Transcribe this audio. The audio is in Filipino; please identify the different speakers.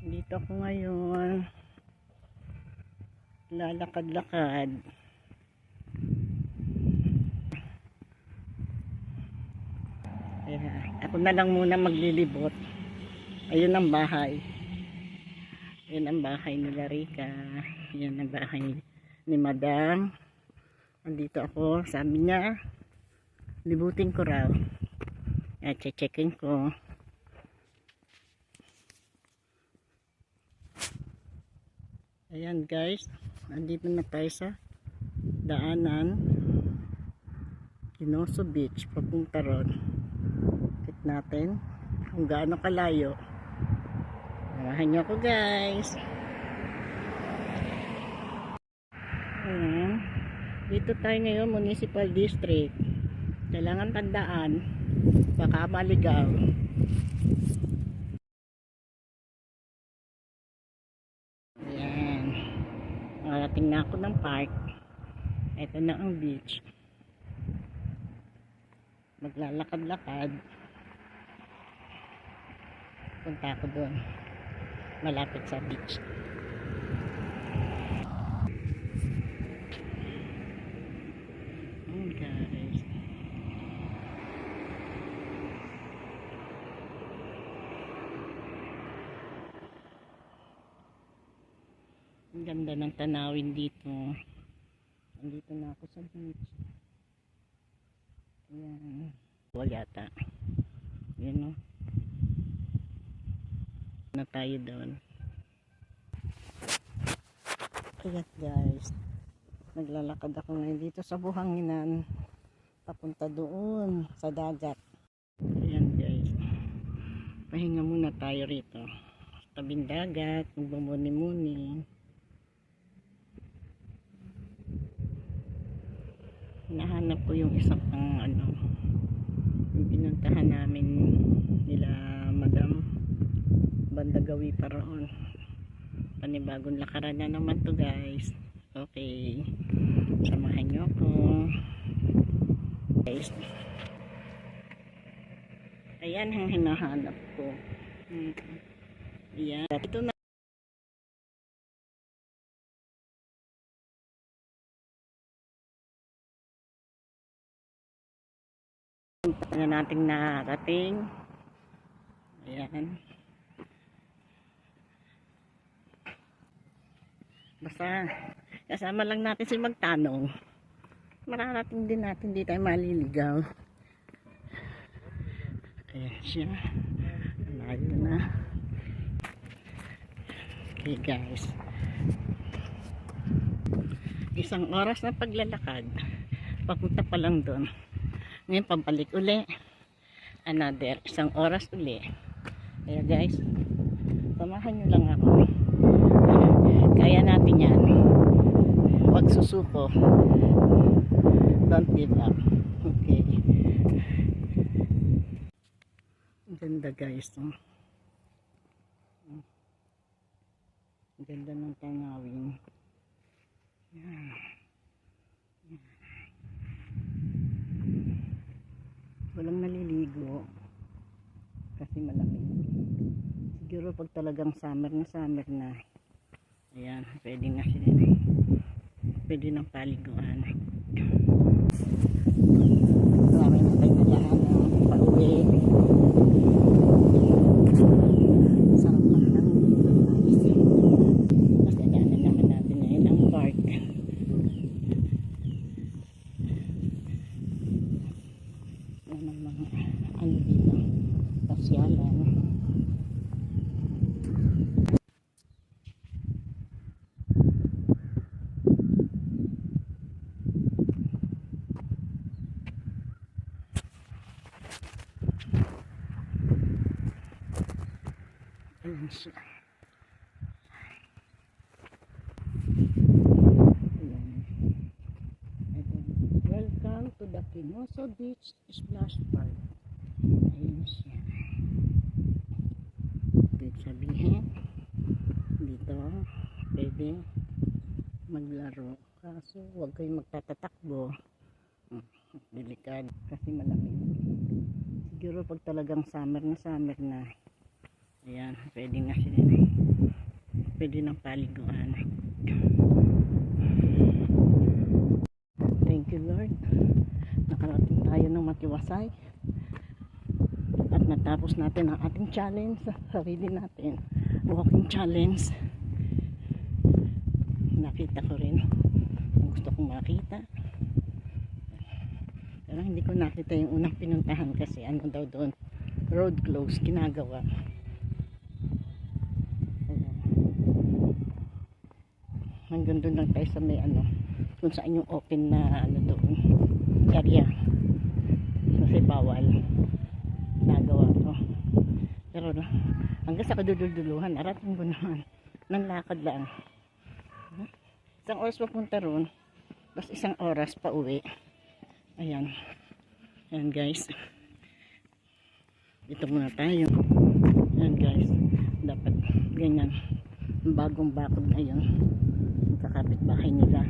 Speaker 1: Dito ako ngayon. Lalakad-lakad. Ayan. Ako na lang muna maglilibot. Ayun ang bahay. Ayun ang bahay ni Larika. Ayun ang bahay ni Madam. Andito ako. Sabi niya, libutin ko raw. At checkin ko. Ayan guys. Andito na tayo sa daanan. Ginoso Beach. Papunta ron. Kit natin kung gaano kalayo. Samahan niyo ako guys. Ayan. Dito tayo ngayon, Municipal District. Kailangan tandaan. Baka maligaw. Ayan. Nakarating na ako ng park. Ito na ang beach. Maglalakad-lakad. Punta ako doon. Malapit sa beach. Guys. Ang ganda ng tanawin dito. Andito na ako sa beach. Ayan. Wala yata. Ayan o. Na tayo doon. Ayan guys. Naglalakad ako ngayon dito sa buhanginan. Papunta doon sa dagat. Ayan guys. Pahinga muna tayo rito. Tabing dagat. Magbumuni-muni. Hinahanap ko yung isang yung pinuntahan namin nila Madam Bandagawi pa roon. Panibagong lakaran na naman to guys. Okay, samahan nyo ako guys. Ayan ang hinahanap ko. Ayan, ito na. Na nating nakarating. Ayan. Basta kasama lang natin si magtanong. Mararating din natin, di tayo maliligaw. Ayan siya. Malayo na. Okay guys. Isang oras na paglalakad. Papunta pa lang doon. Ngayon pabalik uli. Another isang oras uli. Kaya guys, samahan nyo lang ako. Kaya natin yan. Huwag susuko. Don't give up. Okay. Ang ganda guys. Ang ganda ng tanawin. Yan. Walang naliligo kasi malamig. Siguro pag talagang summer na, ayan, pwede na sila, pwede ng paliguan. Marami na tayo nalaan pauwi. Sarap lang lang kasi daanan naman natin ngayon ang park. Ano dito, pasyalan. Ayan siya. Welcome to the Ginoso Beach Splash Park. Ayan siya. Ibig sabihin, dito pwede maglaro. Kaso huwag kayong magtatatakbo. Delikado kasi malamig. Siguro pag talagang summer na, Ayan, pwede na sila. Pwede ng paliguan. Thank you Lord. Nakarating tayo ng matiwasay. At natapos natin ang ating challenge sa sarili natin. Walking challenge. Nakita ko rin ang gusto kong makita. Pero hindi ko nakita yung unang pinuntahan kasi ano daw doon, road close, ginagawa. Ayan. Hanggang doon lang tayo sa may ano, kung saan yung open na ano doon, area. Kasi bawal. Nagawa to. Pero hanggang sa kadudul-duluhan, arating ko naman. Nang lakad lang. Isang oras papunta ron, tapos isang oras pa uwi. Ayan. Ayan guys. Dito muna tayo. Ayan guys. Dapat ganyan. Bagong bakod na yun. Sa kapitbahay nila.